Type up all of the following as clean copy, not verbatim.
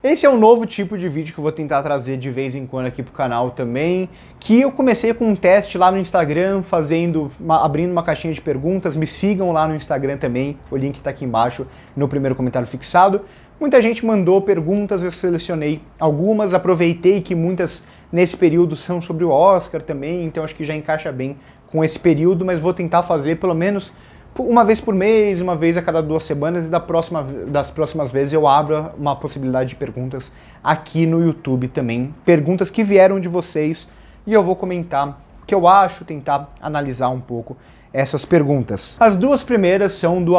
Esse é um novo tipo de vídeo que eu vou tentar trazer de vez em quando aqui pro canal também, que eu comecei com um teste lá no Instagram, abrindo uma caixinha de perguntas. Me sigam lá no Instagram também, o link tá aqui embaixo no primeiro comentário fixado. Muita gente mandou perguntas, eu selecionei algumas, aproveitei que muitas nesse período são sobre o Oscar também, então acho que já encaixa bem com esse período, mas vou tentar fazer pelo menos uma vez por mês, uma vez a cada 2 semanas, e das próximas vezes eu abro uma possibilidade de perguntas aqui no YouTube também. Perguntas que vieram de vocês e eu vou comentar o que eu acho, tentar analisar um pouco essas perguntas. As duas primeiras são do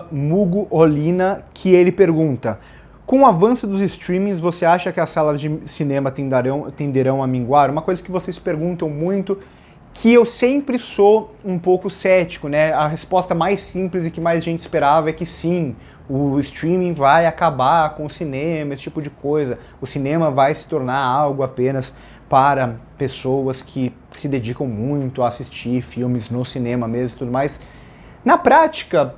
@mugoolina, que ele pergunta: com o avanço dos streamings, você acha que as salas de cinema tenderão a minguar? Uma coisa que vocês perguntam muito, que eu sempre sou um pouco cético, né? A resposta mais simples e que mais gente esperava é que sim, o streaming vai acabar com o cinema, esse tipo de coisa. O cinema vai se tornar algo apenas para pessoas que se dedicam muito a assistir filmes no cinema mesmo e tudo mais. Na prática,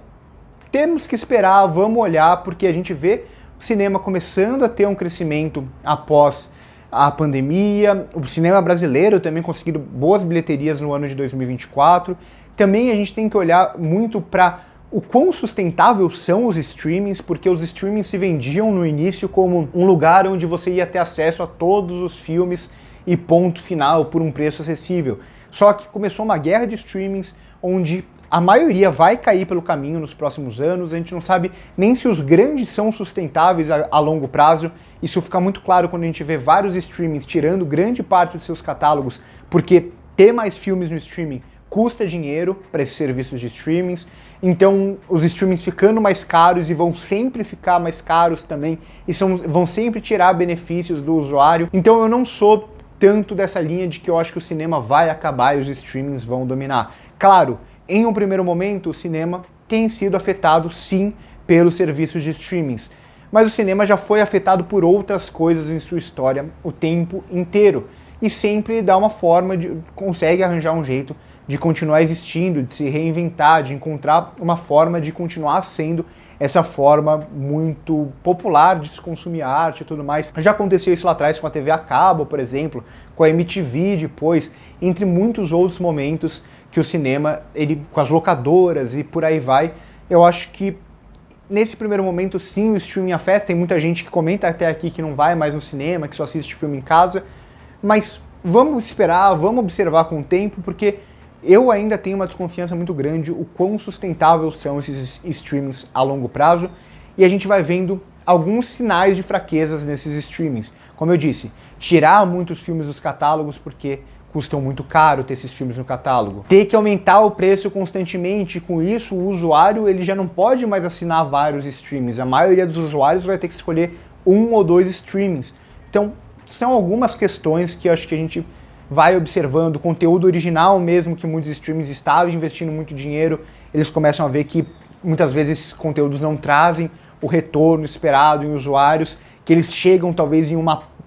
temos que esperar, vamos olhar, porque a gente vê o cinema começando a ter um crescimento após a pandemia, o cinema brasileiro também conseguindo boas bilheterias no ano de 2024. Também a gente tem que olhar muito para o quão sustentável são os streamings, porque os streamings se vendiam no início como um lugar onde você ia ter acesso a todos os filmes e ponto final por um preço acessível. Só que começou uma guerra de streamings onde a maioria vai cair pelo caminho nos próximos anos. A gente não sabe nem se os grandes são sustentáveis a longo prazo. Isso fica muito claro quando a gente vê vários streamings tirando grande parte dos seus catálogos, porque ter mais filmes no streaming custa dinheiro para esses serviços de streamings. Então os streamings ficando mais caros e vão sempre ficar mais caros também, e vão sempre tirar benefícios do usuário. Então eu não sou tanto dessa linha de que eu acho que o cinema vai acabar e os streamings vão dominar. Claro, em um primeiro momento, o cinema tem sido afetado, sim, pelos serviços de streamings. Mas o cinema já foi afetado por outras coisas em sua história o tempo inteiro. E sempre dá uma forma, consegue arranjar um jeito de continuar existindo, de se reinventar, de encontrar uma forma de continuar sendo essa forma muito popular de se consumir arte e tudo mais. Já aconteceu isso lá atrás com a TV a cabo, por exemplo, com a MTV depois, entre muitos outros momentos que o cinema, com as locadoras e por aí vai. Eu acho que nesse primeiro momento sim o streaming afeta, tem muita gente que comenta até aqui que não vai mais no cinema, que só assiste filme em casa, mas vamos esperar, vamos observar com o tempo, porque eu ainda tenho uma desconfiança muito grande o quão sustentáveis são esses streamings a longo prazo, e a gente vai vendo alguns sinais de fraquezas nesses streamings. Como eu disse, tirar muitos filmes dos catálogos porque custam muito caro ter esses filmes no catálogo. Ter que aumentar o preço constantemente, com isso o usuário ele já não pode mais assinar vários streamings. A maioria dos usuários vai ter que escolher 1 ou 2 streamings. Então, são algumas questões que eu acho que a gente vai observando. O conteúdo original mesmo, que muitos streamings estavam investindo muito dinheiro, eles começam a ver que muitas vezes esses conteúdos não trazem o retorno esperado em usuários, que eles chegam talvez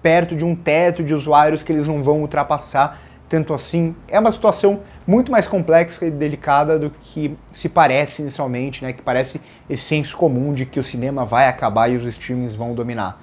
perto de um teto de usuários que eles não vão ultrapassar. Tanto assim, é uma situação muito mais complexa e delicada do que se parece inicialmente, né? Que parece esse senso comum de que o cinema vai acabar e os streamings vão dominar.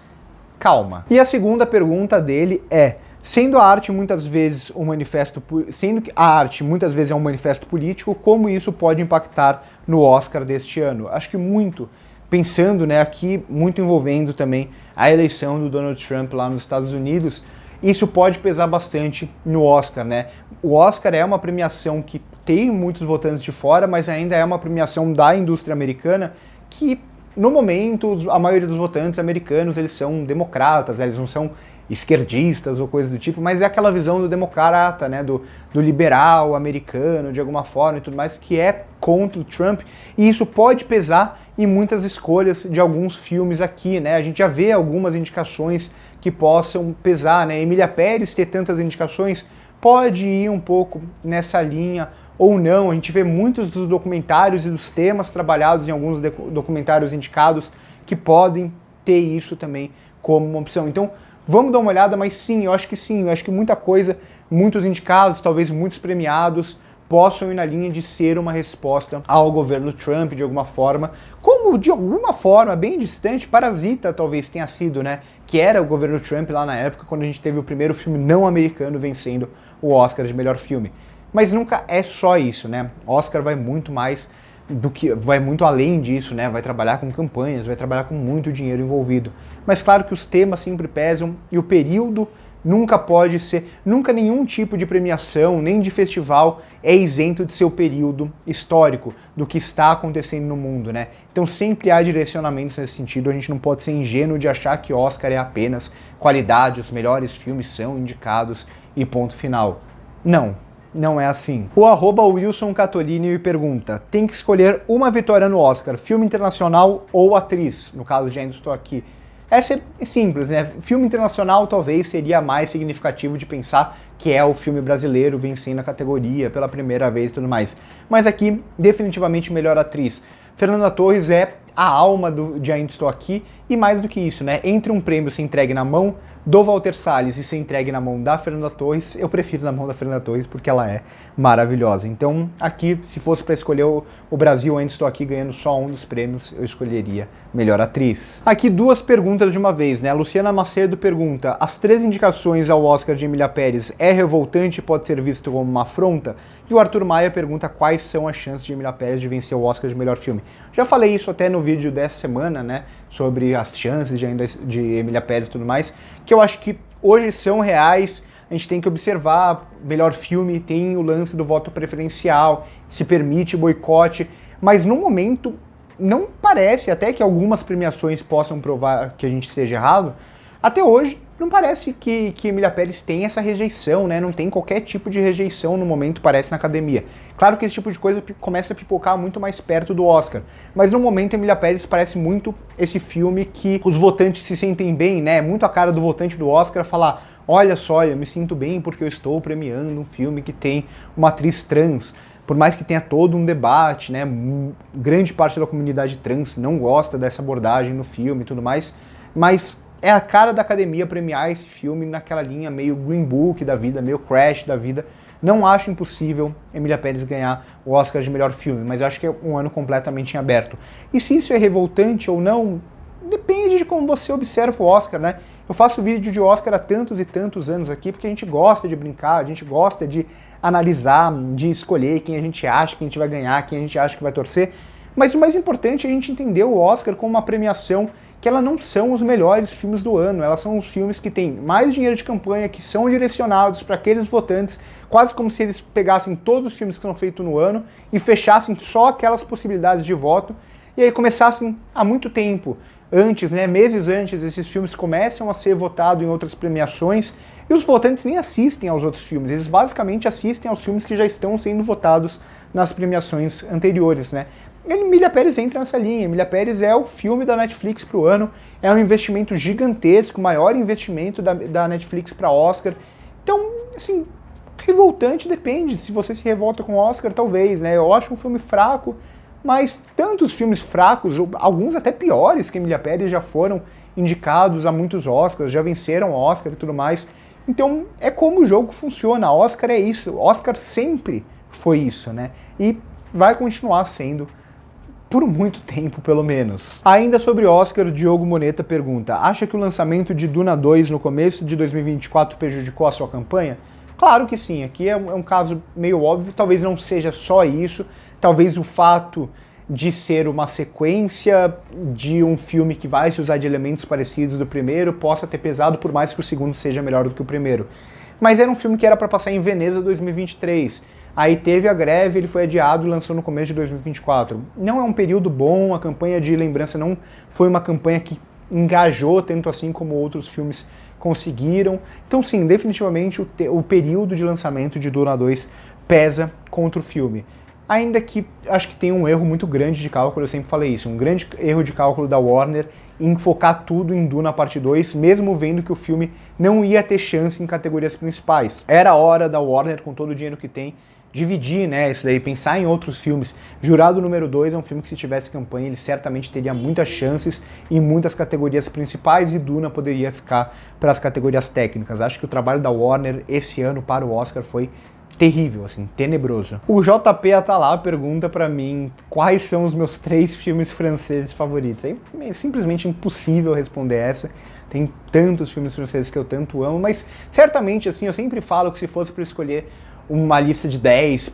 Calma. E a segunda pergunta dele é: sendo que a arte muitas vezes é um manifesto político, como isso pode impactar no Oscar deste ano? Acho que muito, pensando, né, aqui muito envolvendo também a eleição do Donald Trump lá nos Estados Unidos, isso pode pesar bastante no Oscar, né? O Oscar é uma premiação que tem muitos votantes de fora, mas ainda é uma premiação da indústria americana que, no momento, a maioria dos votantes americanos, eles são democratas, né? Eles não são esquerdistas ou coisas do tipo, mas é aquela visão do democrata, né? Do liberal americano, de alguma forma e tudo mais, que é contra o Trump, e isso pode pesar em muitas escolhas de alguns filmes aqui, né? A gente já vê algumas indicações que possam pesar, né? Emília Pérez ter tantas indicações pode ir um pouco nessa linha ou não. A gente vê muitos dos documentários e dos temas trabalhados em alguns documentários indicados que podem ter isso também como uma opção. Então, vamos dar uma olhada, mas sim, eu acho que muita coisa, muitos indicados, talvez muitos premiados, possam ir na linha de ser uma resposta ao governo Trump de alguma forma, como de alguma forma bem distante Parasita talvez tenha sido, né? Que era o governo Trump lá na época, quando a gente teve o primeiro filme não americano vencendo o Oscar de melhor filme. Mas nunca é só isso, né? Oscar vai muito mais vai muito além disso, né? Vai trabalhar com campanhas, vai trabalhar com muito dinheiro envolvido. Mas claro que os temas sempre pesam e o período nunca pode ser, nunca nenhum tipo de premiação, nem de festival é isento de seu período histórico, do que está acontecendo no mundo, né? Então sempre há direcionamentos nesse sentido, a gente não pode ser ingênuo de achar que Oscar é apenas qualidade, os melhores filmes são indicados e ponto final. Não é assim. O @Wilson Catolini me pergunta, tem que escolher uma vitória no Oscar, filme internacional ou atriz? No caso de Ainda Estou Aqui. Essa é simples, né? Filme internacional talvez seria mais significativo de pensar que é o filme brasileiro vencendo a categoria pela primeira vez e tudo mais. Mas aqui, definitivamente melhor atriz. Fernanda Torres é a alma de Ainda Estou Aqui, e mais do que isso, né? Entre um prêmio ser entregue na mão do Walter Salles e ser entregue na mão da Fernanda Torres, eu prefiro na mão da Fernanda Torres porque ela é maravilhosa. Então, aqui, se fosse para escolher o Brasil, Ainda Estou Aqui ganhando só um dos prêmios, eu escolheria melhor atriz. Aqui duas perguntas de uma vez, né? A Luciana Macedo pergunta, as 3 indicações ao Oscar de Emília Pérez é revoltante e pode ser visto como uma afronta? E o Arthur Maia pergunta quais são as chances de Emília Pérez de vencer o Oscar de melhor filme. Já falei isso até no vídeo dessa semana, né? Sobre as chances de Emília Pérez e tudo mais, que eu acho que hoje são reais. A gente tem que observar, melhor filme tem o lance do voto preferencial, se permite boicote, mas no momento não parece, até que algumas premiações possam provar que a gente esteja errado, até hoje não parece que Emília Pérez tem essa rejeição, né? Não tem qualquer tipo de rejeição no momento, parece, na academia. Claro que esse tipo de coisa começa a pipocar muito mais perto do Oscar, mas no momento Emília Pérez parece muito esse filme que os votantes se sentem bem, né? Muito a cara do votante do Oscar falar, olha só, eu me sinto bem porque eu estou premiando um filme que tem uma atriz trans. Por mais que tenha todo um debate, né? Grande parte da comunidade trans não gosta dessa abordagem no filme e tudo mais, mas é a cara da academia premiar esse filme naquela linha meio Green Book da vida, meio Crash da vida. Não acho impossível Emília Pérez ganhar o Oscar de melhor filme, mas eu acho que é um ano completamente em aberto. E se isso é revoltante ou não, depende de como você observa o Oscar, né? Eu faço vídeo de Oscar há tantos e tantos anos aqui porque a gente gosta de brincar, a gente gosta de analisar, de escolher quem a gente acha que a gente vai ganhar, quem a gente acha que vai torcer. Mas o mais importante é a gente entender o Oscar como uma premiação que ela não são os melhores filmes do ano, elas são os filmes que têm mais dinheiro de campanha, que são direcionados para aqueles votantes, quase como se eles pegassem todos os filmes que são feitos no ano e fechassem só aquelas possibilidades de voto, e aí começassem há muito tempo, antes, né, meses antes, esses filmes começam a ser votados em outras premiações, e os votantes nem assistem aos outros filmes, eles basicamente assistem aos filmes que já estão sendo votados nas premiações anteriores, né? Emília Pérez entra nessa linha. Emília Pérez é o filme da Netflix para o ano, é um investimento gigantesco, o maior investimento da Netflix para Oscar. Então, assim, revoltante depende. Se você se revolta com Oscar, talvez, né? Eu acho um filme fraco, mas tantos filmes fracos, alguns até piores que Emília Pérez, já foram indicados a muitos Oscars, já venceram Oscar e tudo mais. Então, é como o jogo funciona. Oscar é isso. Oscar sempre foi isso, né? E vai continuar sendo por muito tempo, pelo menos. Ainda sobre Oscar, Diogo Moneta pergunta, acha que o lançamento de Duna 2 no começo de 2024 prejudicou a sua campanha? Claro que sim, aqui é um caso meio óbvio, talvez não seja só isso, talvez o fato de ser uma sequência de um filme que vai se usar de elementos parecidos do primeiro possa ter pesado, por mais que o segundo seja melhor do que o primeiro. Mas era um filme que era para passar em Veneza 2023, aí teve a greve, ele foi adiado e lançou no começo de 2024. Não é um período bom, a campanha de lembrança não foi uma campanha que engajou tanto assim como outros filmes conseguiram. Então sim, definitivamente o período de lançamento de Duna 2 pesa contra o filme. Ainda que acho que tem um erro muito grande de cálculo, eu sempre falei isso, um grande erro de cálculo da Warner em focar tudo em Duna Parte 2, mesmo vendo que o filme não ia ter chance em categorias principais. Era a hora da Warner, com todo o dinheiro que tem, dividir, né, isso daí, pensar em outros filmes. Jurado número 2 é um filme que, se tivesse campanha, ele certamente teria muitas chances em muitas categorias principais, e Duna poderia ficar para as categorias técnicas. Acho que o trabalho da Warner esse ano para o Oscar foi terrível, assim, tenebroso. O JP Atalá pergunta pra mim quais são os meus 3 filmes franceses favoritos. É simplesmente impossível responder essa. Tem tantos filmes franceses que eu tanto amo, mas certamente, assim, eu sempre falo que se fosse para escolher uma lista de 10,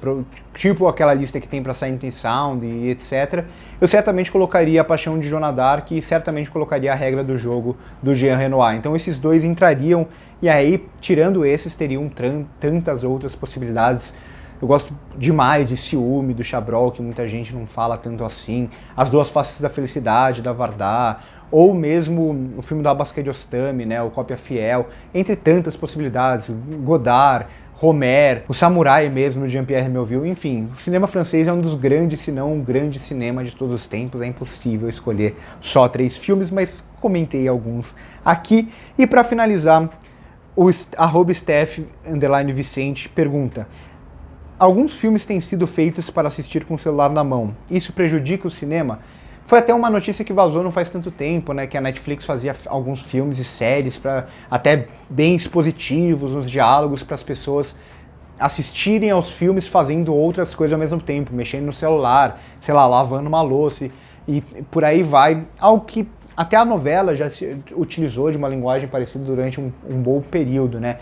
tipo aquela lista que tem para Sight and Sound e etc., eu certamente colocaria A Paixão de Joana d'Arc e certamente colocaria A Regra do Jogo, do Jean Renoir. Então esses dois entrariam, e aí, tirando esses, teriam tantas outras possibilidades. Eu gosto demais de Ciúme, do Chabrol, que muita gente não fala tanto assim, As Duas Faces da Felicidade, da Varda, ou mesmo o filme do Abbas Kiarostami, né, o Cópia Fiel, entre tantas possibilidades, Godard, Romer, o Samurai mesmo, Jean-Pierre Melville, enfim, o cinema francês é um dos grandes, se não um grande cinema de todos os tempos, é impossível escolher só 3 filmes, mas comentei alguns aqui. E para finalizar, o @Steph_Vicente pergunta: alguns filmes têm sido feitos para assistir com o celular na mão, isso prejudica o cinema? Foi até uma notícia que vazou não faz tanto tempo, né, que a Netflix fazia alguns filmes e séries até bem expositivos, nos diálogos, para as pessoas assistirem aos filmes fazendo outras coisas ao mesmo tempo, mexendo no celular, sei lá, lavando uma louça e por aí vai. Algo que até a novela já se utilizou de uma linguagem parecida durante um bom período, né?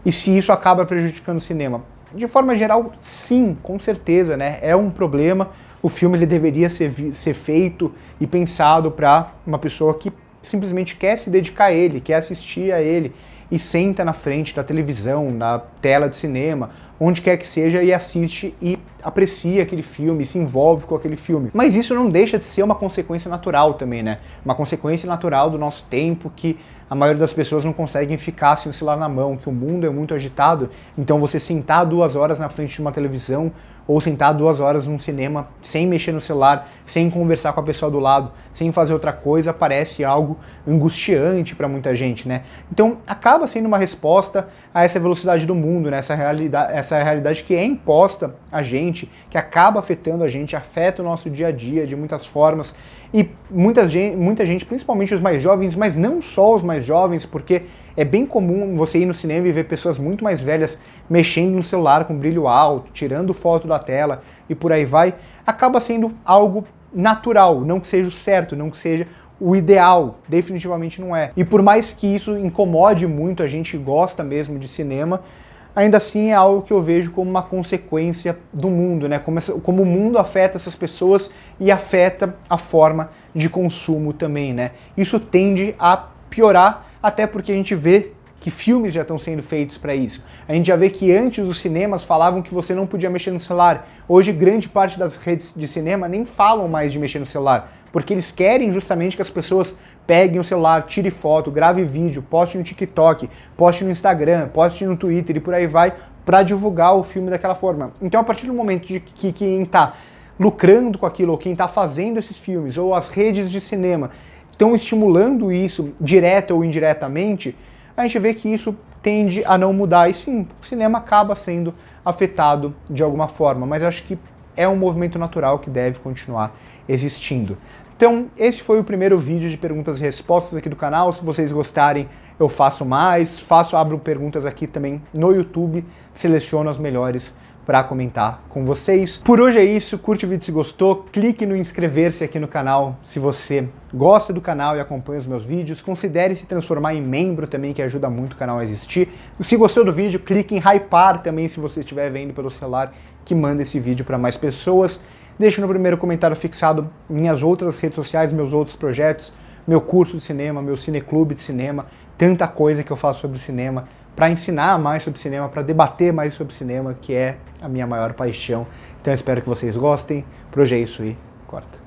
E se isso acaba prejudicando o cinema? De forma geral, sim, com certeza, né? É um problema. O filme ele deveria ser feito e pensado para uma pessoa que simplesmente quer se dedicar a ele, quer assistir a ele, e senta na frente da televisão, na tela de cinema, onde quer que seja, e assiste e aprecia aquele filme, se envolve com aquele filme. Mas isso não deixa de ser uma consequência natural também, né? Uma consequência natural do nosso tempo, que a maioria das pessoas não conseguem ficar sem o celular na mão, que o mundo é muito agitado, então você sentar 2 horas na frente de uma televisão, ou sentar 2 horas num cinema sem mexer no celular, sem conversar com a pessoa do lado, sem fazer outra coisa, parece algo angustiante para muita gente, né? Então acaba sendo uma resposta a essa velocidade do mundo, né? Essa realidade que é imposta a gente, que acaba afetando a gente, afeta o nosso dia a dia de muitas formas. E muita gente, principalmente os mais jovens, mas não só os mais jovens, porque é bem comum você ir no cinema e ver pessoas muito mais velhas mexendo no celular com brilho alto, tirando foto da tela e por aí vai, acaba sendo algo natural, não que seja o certo, não que seja o ideal, definitivamente não é. E por mais que isso incomode muito, a gente gosta mesmo de cinema, ainda assim é algo que eu vejo como uma consequência do mundo, né? Como o mundo afeta essas pessoas e afeta a forma de consumo também, né? Isso tende a piorar, até porque a gente vê que filmes já estão sendo feitos para isso. A gente já vê que antes os cinemas falavam que você não podia mexer no celular. Hoje grande parte das redes de cinema nem falam mais de mexer no celular, porque eles querem justamente que as pessoas peguem o celular, tire foto, grave vídeo, poste no TikTok, poste no Instagram, poste no Twitter e por aí vai, para divulgar o filme daquela forma. Então a partir do momento de que quem está lucrando com aquilo, ou quem está fazendo esses filmes, ou as redes de cinema, estão estimulando isso, direta ou indiretamente, a gente vê que isso tende a não mudar. E sim, o cinema acaba sendo afetado de alguma forma, mas eu acho que é um movimento natural que deve continuar existindo. Então, esse foi o primeiro vídeo de perguntas e respostas aqui do canal. Se vocês gostarem, eu faço mais. Abro perguntas aqui também no YouTube, seleciono as melhores para comentar com vocês. Por hoje é isso, curte o vídeo se gostou, clique no inscrever-se aqui no canal se você gosta do canal e acompanha os meus vídeos, considere se transformar em membro também, que ajuda muito o canal a existir. Se gostou do vídeo, clique em hypar também se você estiver vendo pelo celular, que manda esse vídeo para mais pessoas. Deixe no primeiro comentário fixado minhas outras redes sociais, meus outros projetos, meu curso de cinema, meu cineclube de cinema, tanta coisa que eu faço sobre cinema, para ensinar mais sobre cinema, para debater mais sobre cinema, que é a minha maior paixão. Então eu espero que vocês gostem. Por hoje é isso e corta.